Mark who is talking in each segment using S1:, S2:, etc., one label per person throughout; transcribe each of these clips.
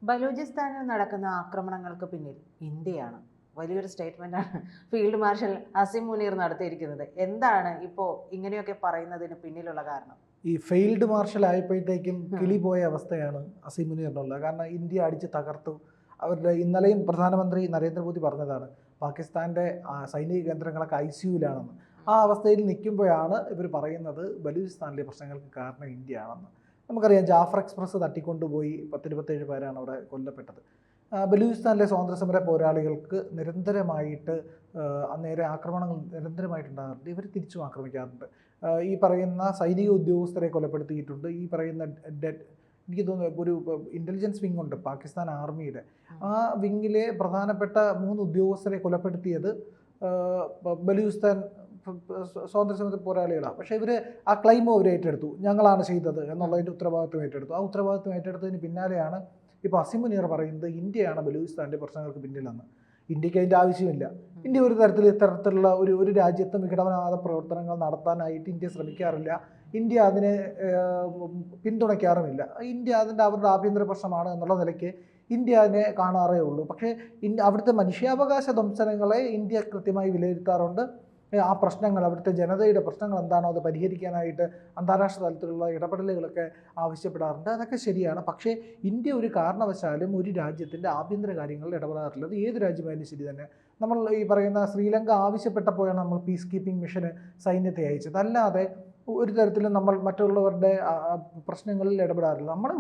S1: ബലൂചിസ്ഥാനിൽ നടക്കുന്ന ആക്രമണങ്ങൾക്ക് പിന്നിൽ ഇന്ത്യയാണ്. വലിയൊരു സ്റ്റേറ്റ്മെന്റാണ് ഫീൽഡ് മാർഷൽ അസിം മുനീർ നടത്തിയിരിക്കുന്നത്. എന്താണ് ഇപ്പോൾ ഇങ്ങനെയൊക്കെ പറയുന്നതിന് പിന്നിലുള്ള കാരണം?
S2: ഈ ഫെയിൽഡ് മാർഷൽ ആയപ്പോഴത്തേക്കും കിളി പോയ അവസ്ഥയാണ് അസീം മുനീറിനുള്ളത്. കാരണം ഇന്ത്യ അടിച്ച് തകർത്തു. അവരുടെ ഇന്നലെയും പ്രധാനമന്ത്രി നരേന്ദ്രമോദി പറഞ്ഞതാണ് പാകിസ്ഥാൻ്റെ സൈനിക കേന്ദ്രങ്ങളൊക്കെ ICUവിലാണെന്ന്. ആ അവസ്ഥയിൽ നിൽക്കുമ്പോഴാണ് ഇവർ പറയുന്നത് ബലൂചിസ്ഥാനിലെ പ്രശ്നങ്ങൾക്ക് കാരണം ഇന്ത്യയാണെന്ന്. നമുക്കറിയാം, ജാഫർ എക്സ്പ്രസ് തട്ടിക്കൊണ്ടുപോയി 10-27 പേരാണ് അവിടെ കൊല്ലപ്പെട്ടത്. ബലൂചിസ്ഥാനിലെ സ്വാതന്ത്ര്യസമര പോരാളികൾക്ക് നിരന്തരമായിട്ട് നേരെ ആക്രമണങ്ങൾ നിരന്തരമായിട്ടുണ്ടാകാറുണ്ട്. ഇവർ തിരിച്ചും ആക്രമിക്കാറുണ്ട്. ഈ പറയുന്ന സൈനിക ഉദ്യോഗസ്ഥരെ കൊലപ്പെടുത്തിയിട്ടുണ്ട്. ഈ പറയുന്ന എനിക്ക് തോന്നുന്നു ഒരു ഇൻ്റലിജൻസ് വിങ് ഉണ്ട് പാകിസ്ഥാൻ ആർമിയുടെ. ആ വിങ്ങിലെ പ്രധാനപ്പെട്ട 3 ഉദ്യോഗസ്ഥരെ കൊലപ്പെടുത്തിയത് ബലൂചിസ്ഥാൻ സ്വാതന്ത്ര്യസമര പോരാളികളാണ്. പക്ഷേ ഇവർ ആ ക്ലെയിം അവർ ഏറ്റെടുത്തു, ഞങ്ങളാണ് ചെയ്തത് എന്നുള്ളതിൻ്റെ ഉത്തരവാദിത്വം ഏറ്റെടുത്തു. ആ ഉത്തരവാദിത്വം ഏറ്റെടുത്തതിന് പിന്നാലെയാണ് ഇപ്പോൾ അസിം മുനീർ പറയുന്നത് ഇന്ത്യയാണ് ബലൂചിസ്ഥാൻ്റെ പ്രശ്നങ്ങൾക്ക് പിന്നിലെന്ന്. ഇന്ത്യക്ക് അതിൻ്റെ ആവശ്യമില്ല. ഇന്ത്യ ഒരു ഇത്തരത്തിലുള്ള ഒരു രാജ്യത്ത് വിഘടനവാദ പ്രവർത്തനങ്ങൾ നടത്താനായിട്ട് ഇന്ത്യ ശ്രമിക്കാറില്ല. ഇന്ത്യ അതിനെ പിന്തുണയ്ക്കാറുമില്ല. ഇന്ത്യ അവരുടെ ആഭ്യന്തര പ്രശ്നമാണ് എന്നുള്ള നിലയ്ക്ക് ഇന്ത്യ അതിനെ കാണാറേ ഉള്ളൂ. പക്ഷേ അവിടുത്തെ മനുഷ്യാവകാശ ദംശനങ്ങളെ ഇന്ത്യ കൃത്യമായി വിലയിരുത്താറുണ്ട്. ആ പ്രശ്നങ്ങൾ, അവിടുത്തെ ജനതയുടെ പ്രശ്നങ്ങൾ എന്താണോ അത് പരിഹരിക്കാനായിട്ട് അന്താരാഷ്ട്ര തലത്തിലുള്ള ഇടപെടലുകളൊക്കെ ആവശ്യപ്പെടാറുണ്ട്. അതൊക്കെ ശരിയാണ്. പക്ഷേ ഇന്ത്യ ഒരു കാരണവശാലും ഒരു രാജ്യത്തിൻ്റെ ആഭ്യന്തര കാര്യങ്ങളിൽ ഇടപെടാറുള്ളത് ഏത് രാജ്യമായാലും ശരി തന്നെ. നമ്മൾ ഈ പറയുന്ന ശ്രീലങ്ക ആവശ്യപ്പെട്ടപ്പോഴാണ് നമ്മൾ പീസ് കീപ്പിംഗ് മിഷന് സൈന്യത്തെ അയച്ചത്. അല്ലാതെ ഒരു തരത്തിലും നമ്മൾ മറ്റുള്ളവരുടെ പ്രശ്നങ്ങളിൽ ഇടപെടാറില്ല. നമ്മളെ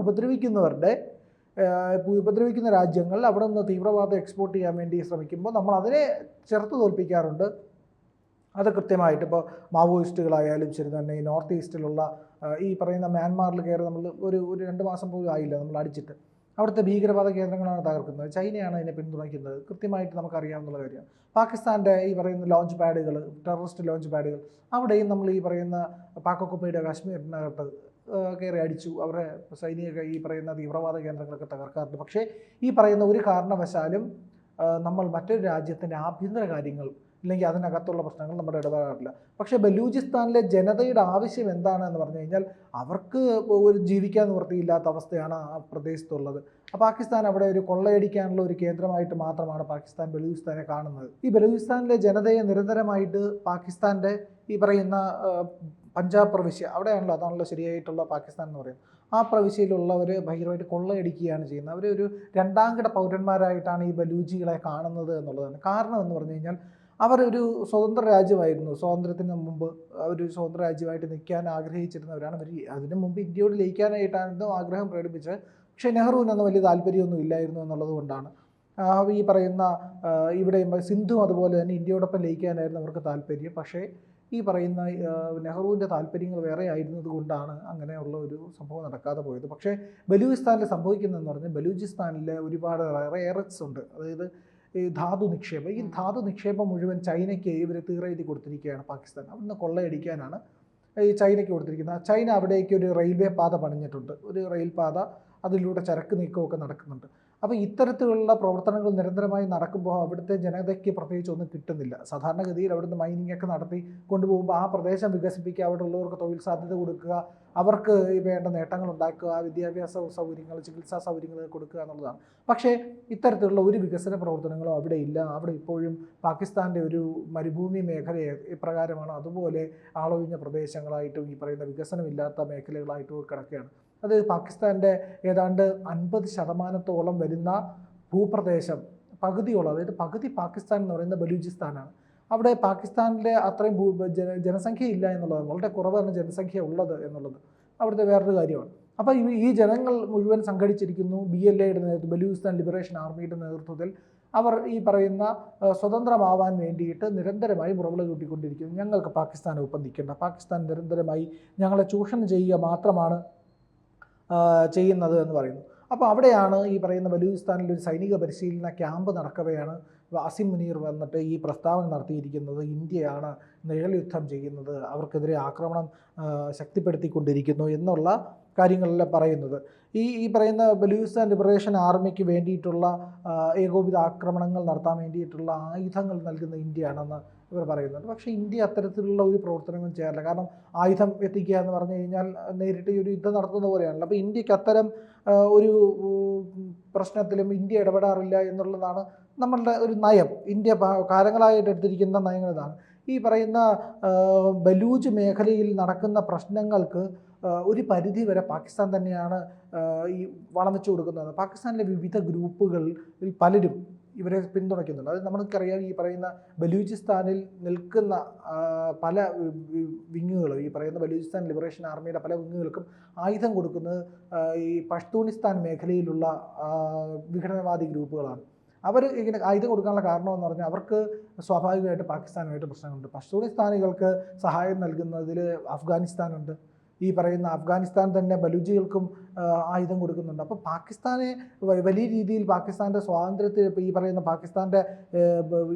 S2: ഉപദ്രവിക്കുന്ന രാജ്യങ്ങൾ അവിടെ നിന്ന് തീവ്രവാദം എക്സ്പോർട്ട് ചെയ്യാൻ വേണ്ടി ശ്രമിക്കുമ്പോൾ നമ്മൾ അതിനെ ചെറുത്ത് തോൽപ്പിക്കാറുണ്ട്. അത് കൃത്യമായിട്ട് ഇപ്പോൾ മാവോയിസ്റ്റുകളായാലും ശരി തന്നെ ഈ നോർത്ത് ഈസ്റ്റിലുള്ള ഈ പറയുന്ന മ്യാൻമാറിൽ കയറി നമ്മൾ ഒരു 2 മാസം പോലും ആയില്ല നമ്മൾ അടിച്ചിട്ട്. അവിടുത്തെ ഭീകരവാദ കേന്ദ്രങ്ങളാണ് തകർക്കുന്നത്. ചൈനയാണ് അതിനെ പിന്തുണയ്ക്കുന്നത്. കൃത്യമായിട്ട് നമുക്കറിയാവുന്ന കാര്യമാണ്. പാകിസ്ഥാൻ്റെ ഈ പറയുന്ന ലോഞ്ച് പാഡുകൾ, ടെററിസ്റ്റ് ലോഞ്ച് പാഡുകൾ, അവിടെയും നമ്മൾ ഈ പറയുന്ന പാക് ഒക്കുപ്പൈഡ് കാശ്മീരിനകത്ത് കയറി അടിച്ചു. അവരുടെ സൈനിക ഈ പറയുന്ന തീവ്രവാദ കേന്ദ്രങ്ങളൊക്കെ തകർക്കാറുണ്ട്. പക്ഷേ ഈ പറയുന്ന ഒരു കാരണവശാലും നമ്മൾ മറ്റൊരു രാജ്യത്തിൻ്റെ ആഭ്യന്തര കാര്യങ്ങൾ അല്ലെങ്കിൽ അതിനകത്തുള്ള പ്രശ്നങ്ങൾ നമ്മുടെ ഇടപെടാറില്ല. പക്ഷേ ബലൂചിസ്ഥാനിലെ ജനതയുടെ ആവശ്യം എന്താണെന്ന് പറഞ്ഞു കഴിഞ്ഞാൽ അവർക്ക് ഒരു ജീവിക്കാൻ നിവൃത്തിയില്ലാത്ത അവസ്ഥയാണ് ആ പ്രദേശത്തുള്ളത്. പാകിസ്ഥാൻ അവിടെ ഒരു കൊള്ളയടിക്കാനുള്ള ഒരു കേന്ദ്രമായിട്ട് മാത്രമാണ് പാകിസ്ഥാൻ ബലൂചിസ്ഥാനെ കാണുന്നത്. ഈ ബലൂചിസ്ഥാനിലെ ജനതയെ നിരന്തരമായിട്ട് പാകിസ്ഥാൻ്റെ ഈ പറയുന്ന പഞ്ചാബ് പ്രവിശ്യ, അവിടെയാണല്ലോ, അതാണല്ലോ ശരിയായിട്ടുള്ള പാകിസ്ഥാൻ എന്ന് പറയുന്നത്. ആ പ്രവിശ്യയിലുള്ളവർ ഭയങ്കരമായിട്ട് കൊള്ളയടിക്കുകയാണ് ചെയ്യുന്നത്. അവർ ഒരു 2ാംകിട പൗരന്മാരായിട്ടാണ് ഈ ബലൂജികളെ കാണുന്നത് എന്നുള്ളതാണ്. കാരണം എന്ന് പറഞ്ഞു കഴിഞ്ഞാൽ അവരൊരു സ്വതന്ത്ര രാജ്യമായിരുന്നു. സ്വാതന്ത്ര്യത്തിന് മുമ്പ് അവർ സ്വതന്ത്ര രാജ്യമായിട്ട് നിൽക്കാൻ ആഗ്രഹിച്ചിരുന്നവരാണ്. അവർ അതിനു മുമ്പ് ഇന്ത്യയോട് ലയിക്കാനായിട്ടായിരുന്നു ആഗ്രഹം പ്രകടിപ്പിച്ചത്. പക്ഷേ നെഹ്റുവിനൊന്നും വലിയ താല്പര്യമൊന്നും ഇല്ലായിരുന്നു എന്നുള്ളത് കൊണ്ടാണ് ഈ പറയുന്ന ഇവിടെ സിന്ധു അതുപോലെ തന്നെ ഇന്ത്യയോടൊപ്പം ലയിക്കാനായിരുന്നു അവർക്ക് താല്പര്യം. പക്ഷേ ഈ പറയുന്ന നെഹ്റുവിൻ്റെ താല്പര്യങ്ങൾ വേറെ ആയിരുന്നത് കൊണ്ടാണ് അങ്ങനെയുള്ള ഒരു സംഭവം നടക്കാതെ പോയത്. പക്ഷേ ബലൂചിസ്ഥാനിൽ സംഭവിക്കുന്നതെന്ന് പറഞ്ഞാൽ ബലൂചിസ്ഥാനിൽ ഒരുപാട് എയററ്റ്സ് ഉണ്ട്. അതായത് ഈ ധാതു നിക്ഷേപം. ഈ ധാതു നിക്ഷേപം മുഴുവൻ ചൈനയ്ക്ക് ഇവർ തീറെഴുതി കൊടുത്തിരിക്കുകയാണ്. പാകിസ്ഥാൻ അവിടുന്ന് കൊള്ളയടിക്കാനാണ് ഈ ചൈനയ്ക്ക് കൊടുത്തിരിക്കുന്നത്. ചൈന അവിടേക്ക് ഒരു റെയിൽവേ പാത പണിഞ്ഞിട്ടുണ്ട്. ഒരു റെയിൽ പാത, അതിലൂടെ ചരക്ക് നീക്കമൊക്കെ നടക്കുന്നുണ്ട്. അപ്പോൾ ഇത്തരത്തിലുള്ള പ്രവർത്തനങ്ങൾ നിരന്തരമായി നടക്കുമ്പോൾ അവിടുത്തെ ജനതയ്ക്ക് പ്രത്യേകിച്ച് ഒന്നും കിട്ടുന്നില്ല. സാധാരണഗതിയിൽ അവിടുന്ന് മൈനിങ് ഒക്കെ നടത്തി കൊണ്ടുപോകുമ്പോൾ ആ പ്രദേശം വികസിപ്പിക്കുക, അവിടെ ഉള്ളവർക്ക് തൊഴിൽ സാധ്യത കൊടുക്കുക, അവർക്ക് വേണ്ട നേട്ടങ്ങൾ ഉണ്ടാക്കുക, വിദ്യാഭ്യാസ സൗകര്യങ്ങൾ, ചികിത്സാ സൗകര്യങ്ങൾ കൊടുക്കുക എന്നുള്ളതാണ്. പക്ഷേ ഇത്തരത്തിലുള്ള ഒരു വികസന പ്രവർത്തനങ്ങളും അവിടെ ഇല്ല. അവിടെ ഇപ്പോഴും പാകിസ്ഥാൻ്റെ ഒരു മരുഭൂമി മേഖല ഇപ്രകാരമാണ്. അതുപോലെ ആളൊഴിഞ്ഞ പ്രദേശങ്ങളായിട്ടും ഈ പറയുന്ന വികസനമില്ലാത്ത മേഖലകളായിട്ടും കിടക്കുകയാണ്. അത് പാകിസ്ഥാൻ്റെ ഏതാണ്ട് 50% വരുന്ന ഭൂപ്രദേശം പകുതിയോളം, അതായത് പകുതി പാകിസ്ഥാൻ എന്ന് പറയുന്നത് ബലൂചിസ്ഥാനാണ്. അവിടെ പാകിസ്ഥാനിലെ അത്രയും ജനസംഖ്യ ഇല്ല എന്നുള്ളതാണ്. വളരെ കുറവാണ് ജനസംഖ്യ ഉള്ളത് എന്നുള്ളത് അവിടുത്തെ വേറൊരു കാര്യമാണ്. അപ്പോൾ ഈ ജനങ്ങൾ മുഴുവൻ സംഘടിച്ചിരിക്കുന്നു. BLAയുടെ നേതൃത്വം, ബലൂചിസ്ഥാൻ ലിബറേഷൻ ആർമിയുടെ നേതൃത്വത്തിൽ അവർ ഈ പറയുന്ന സ്വതന്ത്രമാവാൻ വേണ്ടിയിട്ട് നിരന്തരമായി മുറവിള കൂട്ടിക്കൊണ്ടിരിക്കുന്നു. ഞങ്ങൾക്ക് പാകിസ്ഥാനെ ഒപ്പം നിൽക്കേണ്ട, പാകിസ്ഥാൻ നിരന്തരമായി ഞങ്ങളെ ചൂഷണം ചെയ്യുക മാത്രമാണ് ചെയ്യുന്നത് എന്ന് പറയുന്നു. അപ്പോൾ അവിടെയാണ് ഈ പറയുന്ന ബലൂചിസ്ഥാനിൽ ഒരു സൈനിക പരിശീലന ക്യാമ്പ് നടക്കവെയാണ് അസിം മുനീർ വന്നിട്ട് ഈ പ്രസ്താവന നടത്തിയിരിക്കുന്നത്. ഇന്ത്യയാണ് നിഴൽ യുദ്ധം ചെയ്യുന്നത്, അവർക്കെതിരെ ആക്രമണം ശക്തിപ്പെടുത്തിക്കൊണ്ടിരിക്കുന്നു എന്നുള്ള കാര്യങ്ങളെല്ലാം പറയുന്നത്. ഈ പറയുന്ന ബലൂചിസ്ഥാൻ ലിബറേഷൻ ആർമിക്ക് വേണ്ടിയിട്ടുള്ള ഏകോപിത ആക്രമണങ്ങൾ നടത്താൻ വേണ്ടിയിട്ടുള്ള ആയുധങ്ങൾ നൽകുന്ന ഇന്ത്യയാണെന്ന് ഇവർ പറയുന്നുണ്ട്. പക്ഷേ ഇന്ത്യ അത്തരത്തിലുള്ള ഒരു പ്രവർത്തനങ്ങളും ചെയ്യാറില്ല. കാരണം ആയുധം എത്തിക്കുക എന്ന് പറഞ്ഞു കഴിഞ്ഞാൽ നേരിട്ട് ഈ ഒരു യുദ്ധം നടത്തുന്ന പോലെയാണല്ലോ. അപ്പോൾ ഇന്ത്യക്ക് അത്തരം ഒരു പ്രശ്നത്തിലും ഇന്ത്യ ഇടപെടാറില്ല എന്നുള്ളതാണ് നമ്മളുടെ ഒരു നയം. ഇന്ത്യ കാലങ്ങളായിട്ട് എടുത്തിരിക്കുന്ന നയങ്ങൾ ഇതാണ്. ഈ പറയുന്ന ബലൂച്ച് മേഖലയിൽ നടക്കുന്ന പ്രശ്നങ്ങൾക്ക് ഒരു പരിധി വരെ പാകിസ്ഥാൻ തന്നെയാണ് ഈ വളം വെച്ച് കൊടുക്കുന്നത്. പാകിസ്ഥാനിലെ വിവിധ ഗ്രൂപ്പുകളിൽ പലരും ഇവരെ പിന്തുണയ്ക്കുന്നുണ്ട്. അത് നമുക്കറിയാം, ഈ പറയുന്ന ബലൂചിസ്ഥാനിൽ നിൽക്കുന്ന പല വിങ്ങുകളും, ഈ പറയുന്ന ബലൂചിസ്ഥാൻ ലിബറേഷൻ ആർമിയുടെ പല വിങ്ങുകൾക്കും ആയുധം കൊടുക്കുന്നത് ഈ പഷ്തൂണിസ്ഥാൻ മേഖലയിലുള്ള വിഘടനവാദി ഗ്രൂപ്പുകളാണ്. അവർ ഇങ്ങനെ ആയുധം കൊടുക്കാനുള്ള കാരണമെന്ന് പറഞ്ഞാൽ അവർക്ക് സ്വാഭാവികമായിട്ട് പാകിസ്ഥാനുമായിട്ട് പ്രശ്നങ്ങളുണ്ട്. പഷ്തൂണിസ്ഥാനികൾക്ക് സഹായം നൽകുന്നതിൽ അഫ്ഗാനിസ്ഥാനുണ്ട്. ഈ പറയുന്ന അഫ്ഗാനിസ്ഥാൻ തന്നെ ബലൂജികൾക്കും ആയുധം കൊടുക്കുന്നുണ്ട്. അപ്പോൾ പാകിസ്ഥാനെ വലിയ രീതിയിൽ പാകിസ്ഥാൻ്റെ സ്വാതന്ത്ര്യത്തിൽ, ഇപ്പോൾ ഈ പറയുന്ന പാകിസ്ഥാൻ്റെ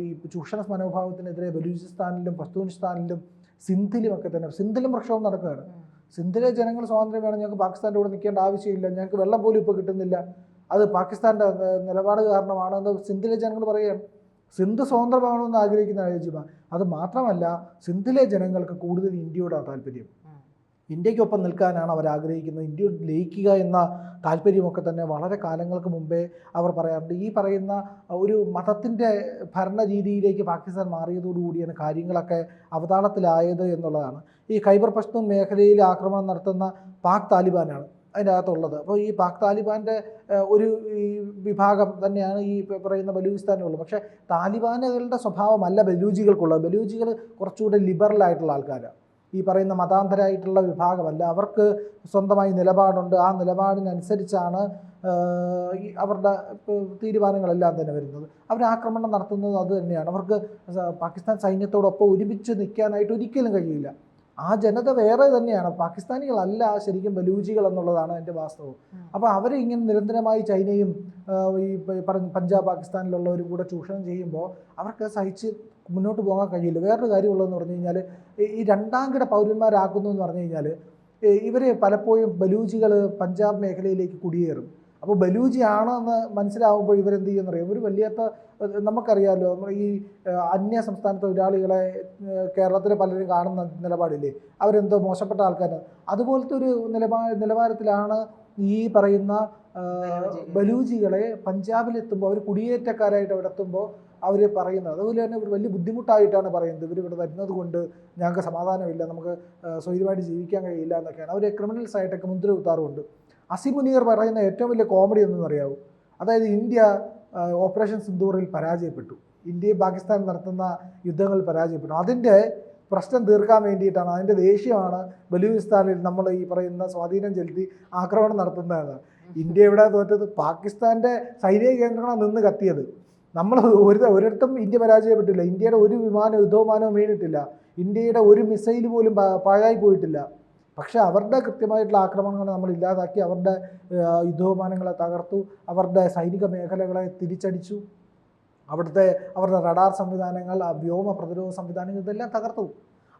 S2: ഈ ചൂഷണ മനോഭാവത്തിനെതിരെ ബലൂചിസ്ഥാനിലും പഷ്തൂണിസ്ഥാനിലും സിന്ധിലുമൊക്കെ തന്നെ, സിന്ധിലും പ്രക്ഷോഭം നടക്കുകയാണ്. സിന്ധിലെ ജനങ്ങൾ സ്വാതന്ത്ര്യം വേണം, ഞങ്ങൾക്ക് പാകിസ്ഥാൻ്റെ കൂടെ നിൽക്കേണ്ട ആവശ്യമില്ല, ഞങ്ങൾക്ക് വെള്ളം പോലും ഇപ്പോൾ കിട്ടുന്നില്ല, അത് പാകിസ്ഥാൻ്റെ നിലപാട് കാരണമാണെന്ന് സിന്ധിലെ ജനങ്ങൾ പറയുകയാണ്. സിന്ധ് സ്വതന്ത്രമാണെന്ന് ആഗ്രഹിക്കുന്ന രാജ്യമാണ്. അത് മാത്രമല്ല, സിന്ധിലെ ജനങ്ങൾക്ക് കൂടുതൽ ഇന്ത്യയോടാണ് താല്പര്യം. ഇന്ത്യക്കൊപ്പം നിൽക്കാനാണ് അവർ ആഗ്രഹിക്കുന്നത്. ഇന്ത്യയോട് ലയിക്കുക എന്ന താല്പര്യമൊക്കെ തന്നെ വളരെ കാലങ്ങൾക്ക് മുമ്പേ അവർ പറയാറുണ്ട്. ഈ പറയുന്ന ഒരു മതത്തിൻ്റെ ഭരണ രീതിയിലേക്ക് പാകിസ്ഥാൻ മാറിയതോടുകൂടിയാണ് കാര്യങ്ങളൊക്കെ അവതാളത്തിലായത് എന്നുള്ളതാണ്. ഈ ഖൈബർ പഷ്തൂൺ മേഖലയിൽ ആക്രമണം നടത്തുന്ന പാക് താലിബാനാണ് അതിൻ്റെ അകത്തുള്ളത്. അപ്പോൾ ഈ പാക് താലിബാൻ്റെ ഒരു ഈ വിഭാഗം തന്നെയാണ് ഈ പറയുന്ന ബലൂചിസ്ഥാനുള്ളത്. പക്ഷേ താലിബാനുകളുടെ സ്വഭാവമല്ല ബലൂജികൾക്കുള്ളത്. ബലൂജികൾ കുറച്ചുകൂടെ ലിബറലായിട്ടുള്ള ആൾക്കാരാണ്. ഈ പറയുന്ന മതാന്തരായിട്ടുള്ള വിഭാഗമല്ല. അവർക്ക് സ്വന്തമായി നിലപാടുണ്ട്. ആ നിലപാടിനനുസരിച്ചാണ് അവരുടെ തീരുമാനങ്ങളെല്ലാം തന്നെ വരുന്നത്. അവർ ആക്രമണം നടത്തുന്നത് അത് തന്നെയാണ്. അവർക്ക് പാകിസ്ഥാൻ സൈന്യത്തോടൊപ്പം ഒരുമിച്ച് നിൽക്കാനായിട്ട് ഒരിക്കലും കഴിയില്ല. ആ ജനത വേറെ തന്നെയാണ്. പാകിസ്ഥാനികളല്ല ശരിക്കും ബലൂജികൾ എന്നുള്ളതാണ് എൻ്റെ വാസ്തവം. അപ്പോൾ അവർ ഇങ്ങനെ നിരന്തരമായി ചൈനയും ഈ പറഞ്ഞ പഞ്ചാബ് പാകിസ്ഥാനിലുള്ളവരും കൂടെ ചൂഷണം ചെയ്യുമ്പോൾ അവർക്ക് സഹിച്ച് മുന്നോട്ട് പോകാൻ കഴിയില്ല. വേറൊരു കാര്യമുള്ളതെന്ന് പറഞ്ഞു കഴിഞ്ഞാൽ, ഈ രണ്ടാംകിട പൗരന്മാരാക്കുന്നു എന്ന് പറഞ്ഞു കഴിഞ്ഞാൽ ഇവർ പലപ്പോഴും ബലൂജികൾ പഞ്ചാബ് മേഖലയിലേക്ക് കുടിയേറും. അപ്പോൾ ബലൂജി ആണെന്ന് മനസ്സിലാവുമ്പോൾ ഇവരെന്ത് ചെയ്യുമെന്നറിയാം, ഒരു വലിയത്ത നമുക്കറിയാമല്ലോ, ഈ അന്യ സംസ്ഥാന തൊഴിലാളികളെ കേരളത്തിലെ പലരും കാണുന്ന നിലപാടില്ലേ, അവരെന്തോ മോശപ്പെട്ട ആൾക്കാരാണ്. അതുപോലത്തെ ഒരു നിലവാരത്തിലാണ് ഈ പറയുന്ന ബലൂജികളെ പഞ്ചാബിലെത്തുമ്പോൾ, അവർ കുടിയേറ്റക്കാരായിട്ട് അവിടെ എത്തുമ്പോൾ അവർ പറയുന്നത്. അതുപോലെ തന്നെ ഒരു വലിയ ബുദ്ധിമുട്ടായിട്ടാണ് പറയുന്നത്. ഇവരിവിടെ വരുന്നത് കൊണ്ട് ഞങ്ങൾക്ക് സമാധാനമില്ല, നമുക്ക് സ്വൈര്യമായിട്ട് ജീവിക്കാൻ കഴിയില്ല എന്നൊക്കെയാണ്. അവർ ക്രിമിനൽസ് ആയിട്ടൊക്കെ മുദ്ര കുത്താറുമുണ്ട്. അസീം മുനീർ പറയുന്ന ഏറ്റവും വലിയ കോമഡി ഒന്നും അറിയാവൂ, അതായത് ഇന്ത്യ ഓപ്പറേഷൻ സിന്ദൂറിൽ പരാജയപ്പെട്ടു, ഇന്ത്യയും പാകിസ്ഥാൻ നടത്തുന്ന യുദ്ധങ്ങളിൽ പരാജയപ്പെട്ടു. അതിൻ്റെ പ്രശ്നം തീർക്കാൻ വേണ്ടിയിട്ടാണ്, അതിൻ്റെ ദേഷ്യമാണ് ബലൂചിസ്ഥാനിൽ നമ്മൾ ഈ പറയുന്ന സ്വാധീനം ചെലുത്തി ആക്രമണം നടത്തുന്നതാണ്. ഇന്ത്യ ഇവിടെ തോറ്റത്, പാകിസ്ഥാൻ്റെ സൈനിക കേന്ദ്രങ്ങളാണ് നിന്ന് കത്തിയത്. നമ്മൾ ഒരിടത്തും ഇന്ത്യ പരാജയപ്പെട്ടില്ല. ഇന്ത്യയുടെ ഒരു യുദ്ധവിമാനവും വീണിട്ടില്ല. ഇന്ത്യയുടെ ഒരു മിസൈൽ പോലും പാഴായി പോയിട്ടില്ല. പക്ഷേ അവരുടെ കൃത്യമായിട്ടുള്ള ആക്രമണങ്ങൾ നമ്മൾ ഇല്ലാതാക്കി, അവരുടെ യുദ്ധവിമാനങ്ങളെ തകർത്തു, അവരുടെ സൈനിക മേഖലകളെ തിരിച്ചടിച്ചു, അവരുടെ റഡാർ സംവിധാനങ്ങൾ, വ്യോമ പ്രതിരോധ സംവിധാനങ്ങൾ ഇതെല്ലാം തകർത്തു.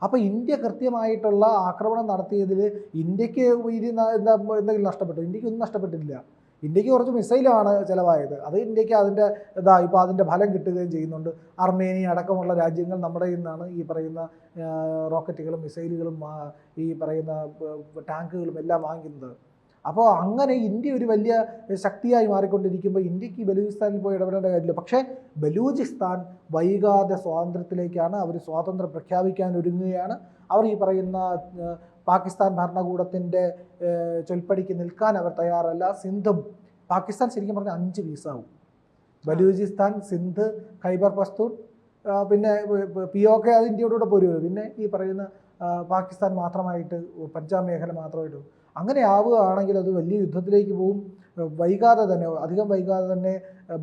S2: അപ്പോൾ ഇന്ത്യ കൃത്യമായിട്ടുള്ള ആക്രമണം നടത്തിയതിൽ ഇന്ത്യക്ക് എന്തെങ്കിലും നഷ്ടപ്പെട്ടു? ഇന്ത്യക്കൊന്നും നഷ്ടപ്പെട്ടില്ല. ഇന്ത്യക്ക് കുറച്ച് മിസൈലാണ് ചിലവായത്. അത് ഇന്ത്യക്ക് ഇപ്പോൾ അതിൻ്റെ ഫലം കിട്ടുകയും ചെയ്യുന്നുണ്ട്. അർമേനിയ അടക്കമുള്ള രാജ്യങ്ങൾ നമ്മുടെ നിന്നാണ് ഈ പറയുന്ന റോക്കറ്റുകളും മിസൈലുകളും ഈ പറയുന്ന ടാങ്കുകളും എല്ലാം വാങ്ങിക്കുന്നത്. അപ്പോൾ അങ്ങനെ ഇന്ത്യ ഒരു വലിയ ശക്തിയായി മാറിക്കൊണ്ടിരിക്കുമ്പോൾ ഇന്ത്യക്ക് ബലൂചിസ്ഥാനിൽ പോയി ഇടപെടേണ്ട കാര്യമില്ല. പക്ഷേ ബലൂചിസ്ഥാൻ വൈകാതെ സ്വാതന്ത്ര്യത്തിലേക്കാണ്. അവർ സ്വാതന്ത്ര്യം പ്രഖ്യാപിക്കാൻ ഒരുങ്ങുകയാണ്. അവർ ഈ പറയുന്ന പാകിസ്ഥാൻ ഭരണകൂടത്തിൻ്റെ ചൊൽപ്പടിക്ക് നിൽക്കാൻ അവർ തയ്യാറല്ല. സിന്ധും പാകിസ്ഥാൻ ശരിക്കും പറഞ്ഞാൽ 5 പീസാവും. ബലൂചിസ്ഥാൻ, സിന്ധ്, ഖൈബർ പഷ്തൂൺ, പിന്നെ POK അത് ഇന്ത്യയോടുകൂടെ പോരുമല്ലോ. പിന്നെ ഈ പറയുന്ന പാകിസ്ഥാൻ മാത്രമായിട്ട്, പഞ്ചാബ് മേഖല മാത്രമായിട്ട്. അങ്ങനെ ആവുകയാണെങ്കിൽ അത് വലിയ യുദ്ധത്തിലേക്ക് പോവും. അധികം വൈകാതെ തന്നെ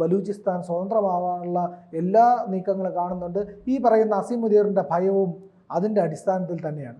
S2: ബലൂചിസ്ഥാൻ സ്വതന്ത്രമാവാനുള്ള എല്ലാ നീക്കങ്ങളും കാണുന്നുണ്ട്. ഈ പറയുന്ന അസീം മുനീറിൻ്റെ ഭയവും അതിൻ്റെ അടിസ്ഥാനത്തിൽ തന്നെയാണ്.